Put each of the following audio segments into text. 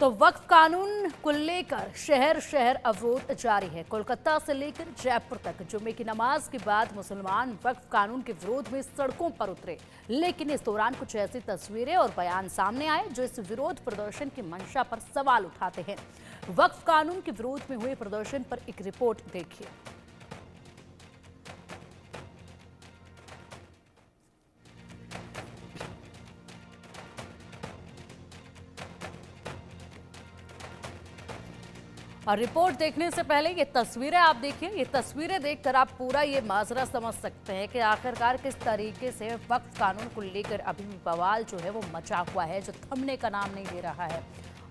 तो वक्फ कानून को लेकर शहर शहर अवरोध जारी है। कोलकाता से लेकर जयपुर तक जुम्मे की नमाज के बाद मुसलमान वक्फ कानून के विरोध में सड़कों पर उतरे, लेकिन इस दौरान कुछ ऐसी तस्वीरें और बयान सामने आए जो इस विरोध प्रदर्शन की मंशा पर सवाल उठाते हैं। वक्फ कानून के विरोध में हुए प्रदर्शन पर एक रिपोर्ट देखिए। और रिपोर्ट देखने से पहले ये तस्वीरें आप देखिए। ये तस्वीरें देखकर आप पूरा ये माजरा समझ सकते हैं कि आखिरकार किस तरीके से वक्फ कानून को लेकर अभी भी बवाल जो है वो मचा हुआ है, जो थमने का नाम नहीं ले रहा है।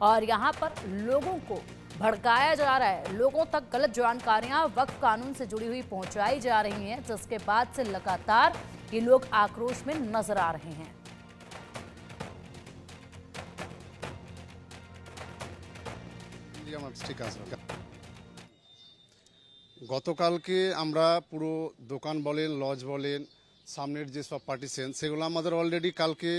और यहाँ पर लोगों को भड़काया जा रहा है, लोगों तक गलत जानकारियां वक्फ कानून से जुड़ी हुई पहुंचाई जा रही हैं, जिसके बाद से लगातार ये लोग आक्रोश में नजर आ रहे हैं। গতকালকে আমরা পুরো দোকান বলেন, লজ বলেন, সামনের যে সব পার্টিশন সেগুলো আমাদের অলরেডি কালকে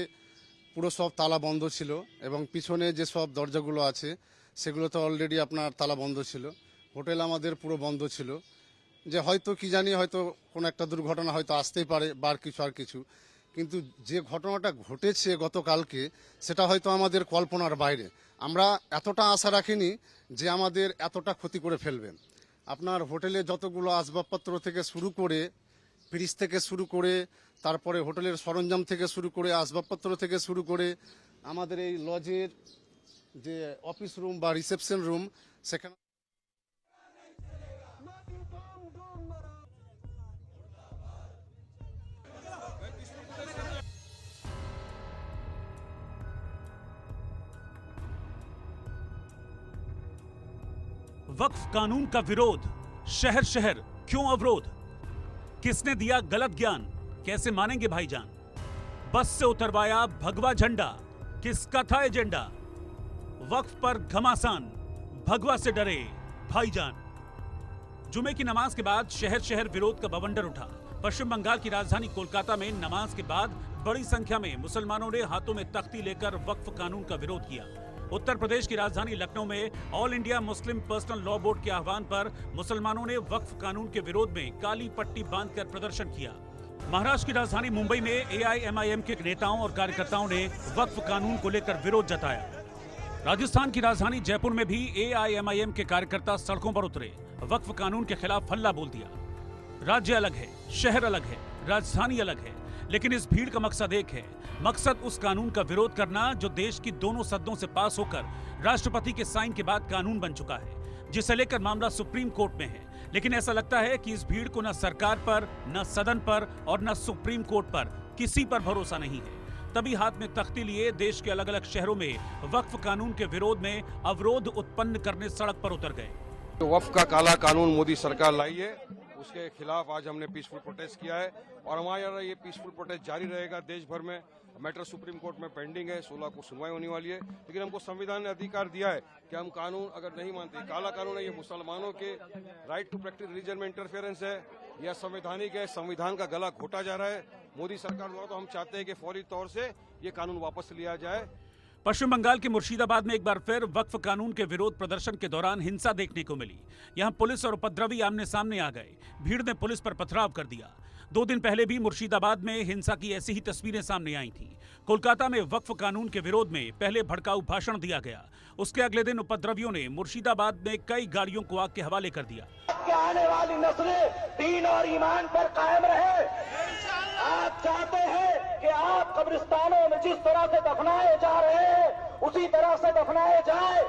পুরো সব তালা বন্ধ ছিল এবং পিছনে যে সব দরজাগুলো আছে সেগুলো তো অলরেডি আপনার তালা বন্ধ ছিল। হোটেল আমাদের পুরো বন্ধ ছিল, যে হয়তো কি জানি হয়তো কোনো একটা দুর্ঘটনা হয়তো আসতেই পারে বার কিছু আর কিছু, কিন্তু যে ঘটনাটা ঘটেছে গতকালকে সেটা হয়তো আমাদের কল্পনার বাইরে। আমরা এতটা আশা রাখিনি যে আমাদের এতটা ক্ষতি করে ফেলবেন। আপনার হোটেলে যতগুলো আসবাবপত্র থেকে শুরু করে, ফ্রিজ থেকে শুরু করে, তারপরে হোটেলের সরঞ্জাম থেকে শুরু করে, আসবাবপত্র থেকে শুরু করে, আমাদের এই লজের যে অফিস রুম বা রিসেপশন রুম সেখানে वक्फ कानून का विरोध, शहर शहर क्यों अवरोध? किसने दिया गलत ज्ञान, कैसे मानेंगे भाईजान? बस से उतरवाया भगवा झंडा, किसका था एजेंडा? वक्फ पर घमासान, भगवा से डरे भाईजान। जुमे की नमाज के बाद शहर शहर विरोध का बवंडर उठा। पश्चिम बंगाल की राजधानी कोलकाता में नमाज के बाद बड़ी संख्या में मुसलमानों ने हाथों में तख्ती लेकर वक्फ कानून का विरोध किया। उत्तर प्रदेश की राजधानी लखनऊ में all India Muslim personal law board के आह्वान पर मुसलमानों ने वक्फ कानून के विरोध में काली पट्टी बांधकर प्रदर्शन किया। महाराष्ट्र की राजधानी मुंबई में एआईएमआईएम के नेताओं और कार्यकर्ताओं ने वक्फ कानून को लेकर विरोध जताया। राजस्थान की राजधानी जयपुर में भी एआईएमआईएम के कार्यकर्ता सड़कों पर उतरे, वक्फ कानून के खिलाफ हल्ला बोल दिया। राज्य अलग है, शहर अलग है, राजधानी अलग है, लेकिन इस भीड़ का मकसद एक है। मकसद उस कानून का विरोध करना जो देश की दोनों सदनों से पास होकर राष्ट्रपति के साइन के बाद कानून बन चुका है, जिसे लेकर मामला सुप्रीम कोर्ट में है। लेकिन ऐसा लगता है कि इस भीड़ को न सरकार पर, न सदन पर और न सुप्रीम कोर्ट पर किसी पर भरोसा नहीं है। तभी हाथ में तख्ती लिए देश के अलग अलग शहरों में वक्फ कानून के विरोध में अवरोध उत्पन्न करने सड़क पर उतर गए। तो वक्फ का काला कानून मोदी सरकार लाई है, उसके खिलाफ आज हमने पीसफुल प्रोटेस्ट किया है और हमारा ये पीसफुल प्रोटेस्ट जारी रहेगा देश भर में। मैटर सुप्रीम कोर्ट में पेंडिंग है, 16 को सुनवाई होने वाली है, लेकिन हमको संविधान ने अधिकार दिया है कि हम कानून अगर नहीं मानते, काला कानून है, ये मुसलमानों के राइट टू प्रैक्टिस रिलीजन में इंटरफेरेंस है, यह संवैधानिक है, संविधान का गला घोटा जा रहा है मोदी सरकार द्वारा। तो हम चाहते हैं कि फौरी तौर से ये कानून वापस लिया जाए। पश्चिम बंगाल के मुर्शिदाबाद में एक बार फिर वक्फ कानून के विरोध प्रदर्शन के दौरान हिंसा देखने को मिली। यहां पुलिस और उपद्रवी आमने सामने आ गए, भीड़ ने पुलिस पर पथराव कर दिया। 2 दिन पहले भी मुर्शिदाबाद में हिंसा की ऐसी ही तस्वीरें सामने आई थीं। कोलकाता में वक्फ कानून के विरोध में पहले भड़काऊ भाषण दिया गया, उसके अगले दिन उपद्रवियों ने मुर्शिदाबाद में कई गाड़ियों को आग के हवाले कर दिया। आने वाली नस्लें दीन और ईमान पर कायम रहे। आप चाहते हैं कि आप कब्रिस्तानों में जिस तरह से दफनाए जा रहे हैं उसी तरह से दफनाए जाए।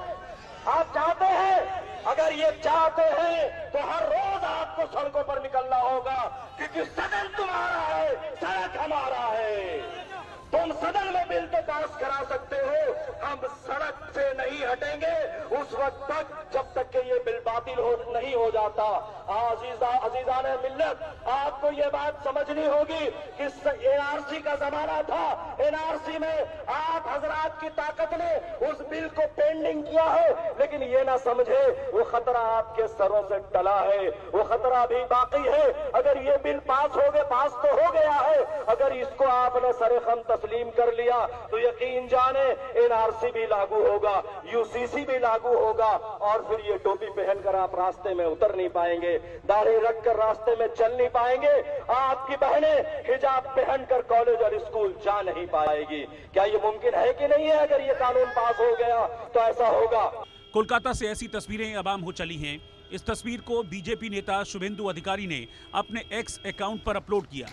आप चाहते हैं, अगर ये चाहते हैं तो हर रोज आपको सड़कों पर निकलना होगा, क्योंकि सदन तुम्हारा है, सड़क हमारा है। तुम सदन में बिल तो पास करा सकते हो, हम सड़क से नहीं हटेंगे उस वक्त तक जब तक कि ये बिल बातिल नहीं हो जाता। अजीजाने मिल्लत, आपको ये बात समझनी होगी कि एनआरसी का जमाना था। एनआरसी में आप हजरात की ताकत ने उस बिल को पेंडिंग किया है, लेकिन ये ना समझे वो खतरा आपके सरों से टला है, वो खतरा अभी बाकी है। अगर ये बिल पास तो हो गया है, अगर इसको आपने सरेखम तस्लीम कर लिया तो यकीन जाने एनआरसी भी लागू होगा। यू यूसीसी भी लागू होगा और फिर ये टोपी पहनकर आप रास्ते में उतर नहीं पाएंगे, दाढ़ी रखकर रास्ते में चल नहीं पाएंगे, आपकी बहनें हिजाब पहनकर कॉलेज और स्कूल जा नहीं पाएगी। क्या ये मुमकिन है कि नहीं है? अगर ये कानून पास हो गया तो ऐसा होगा। कोलकाता से ऐसी तस्वीरें अवाम हो चली हैं। इस तस्वीर को बीजेपी नेता शुभेंदु अधिकारी ने अपने एक्स अकाउंट पर अपलोड किया।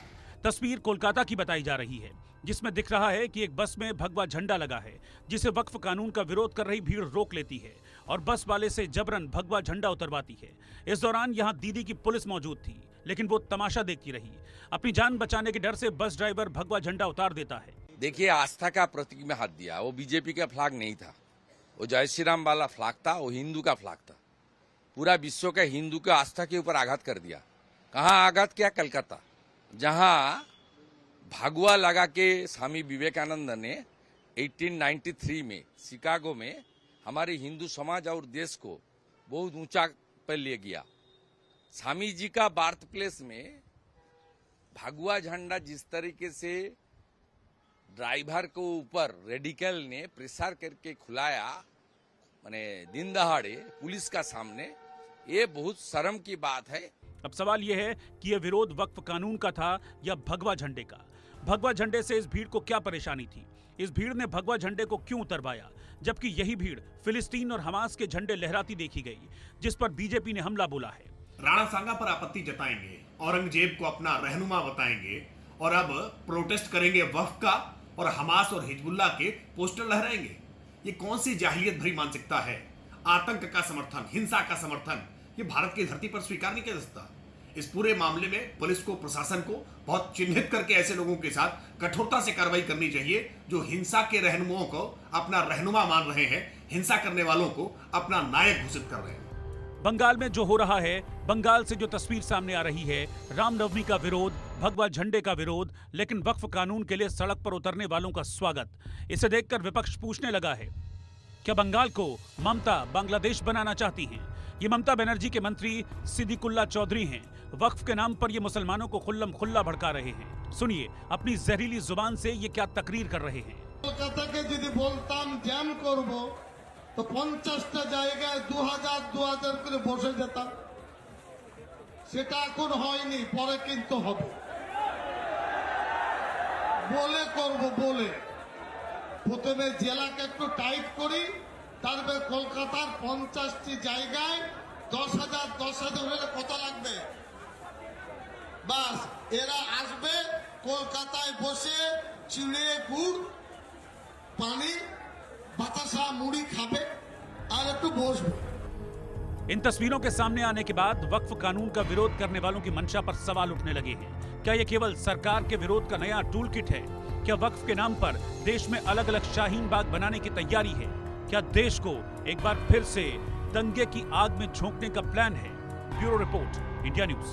तस्वीर कोलकाता की बताई जा रही है, जिसमें दिख रहा है कि एक बस में भगवा झंडा लगा है, जिसे वक्फ कानून का विरोध कर रही भीड़ रोक लेती है और बस वाले से जबरन भगवा झंडा उतरवाती है। इस दौरान यहां दीदी की पुलिस मौजूद थी, लेकिन वो तमाशा देखती रही। अपनी जान बचाने के डर से बस ड्राइवर भगवा झंडा उतार देता है। देखिए, आस्था का प्रतीक में हाथ दिया, वो बीजेपी का फ्लैग नहीं था, वो जय श्री राम वाला फ्लैग था, वो हिंदू का फ्लैग था। पूरा विश्व का हिंदू का आस्था के ऊपर आघात कर दिया। कहाँ आघात किया? कलकत्ता, जहां भगवा लगा के स्वामी विवेकानंद ने 1893 में शिकागो में हमारे हिंदू समाज और देश को बहुत ऊंचा पर ले गया। स्वामी जी का बर्थ प्लेस में भगवा झंडा जिस तरीके से ड्राइवर को ऊपर रेडिकल ने प्रेशर करके खुलाया, माने दिन दहाड़े पुलिस का सामने, ये बहुत शर्म की बात है। अब सवाल यह है कि यह विरोध वक्फ कानून का था या भगवा झंडे का। भगवा झंडे से इस भीड़ को क्या परेशानी थी? इस भीड़ ने भगवा झंडे को क्यों उतरवाया, जबकि यही भीड़ फिलिस्तीन और हमास के झंडे लहराती देखी गई, जिस पर बीजेपी ने हमला बोला है। राणा सांगा पर आपत्ति जताएंगे, औरंगजेब को अपना रहनुमा बताएंगे और अब प्रोटेस्ट करेंगे वक्फ का और हमास और हिजबुल्लाह के पोस्टर लहराएंगे। ये कौन सी जाहिलियत भरी मानसिकता है? आतंक का समर्थन, हिंसा का समर्थन, ये भारत की धरती पर स्वीकार नहीं किया जा सकता। इस पूरे मामले में पुलिस को, प्रशासन को बहुत चिन्हित करके ऐसे लोगों के साथ कठोरता से कार्रवाई करनी चाहिए जो हिंसा के रहनुमाओं को अपना रहनुमा मान रहे हैं, हिंसा करने वालों को अपना नायक घोषित कर रहे हैं। बंगाल में जो हो रहा है, बंगाल से जो तस्वीर सामने आ रही है, रामनवमी का विरोध, भगवा झंडे का विरोध, लेकिन वक्फ कानून के लिए सड़क पर उतरने वालों का स्वागत। इसे देखकर विपक्ष पूछने लगा है, क्या बंगाल को ममता बांग्लादेश बनाना चाहती हैं? ये ममता बनर्जी के मंत्री सिद्दीकुल्ला चौधरी हैं। वक्फ के नाम पर ये मुसलमानों को खुल्लम खुल्ला भड़का रहे हैं। सुनिए अपनी जहरीली जुबान से ये क्या तकरीर कर रहे हैं। कोलकाता के यदि बोलताम जैम करबो तो 50টা জায়গায় 2000 করে বসে যেতাম। সেটা এখন হয়নি, পরে কিন্তু হবে। বলে করব, বলে প্রথমে জেলাকে একটু টাইট করি, তারপরে কলকাতার 50টি জায়গায় 10,000 হলে কত লাগবে? বাস এরা আসবে কলকাতায় বসে চিড়ে গুড় পানি বাতাসা মুড়ি খাবে আর একটু বসবে। इन तस्वीरों के सामने आने के बाद वक्फ कानून का विरोध करने वालों की मंशा पर सवाल उठने लगे हैं। क्या यह केवल सरकार के विरोध का नया टूल किट है? क्या वक्फ के नाम पर देश में अलग अलग शाहीन बाग बनाने की तैयारी है? क्या देश को एक बार फिर से दंगे की आग में झोंकने का प्लान है? Bureau report, India news.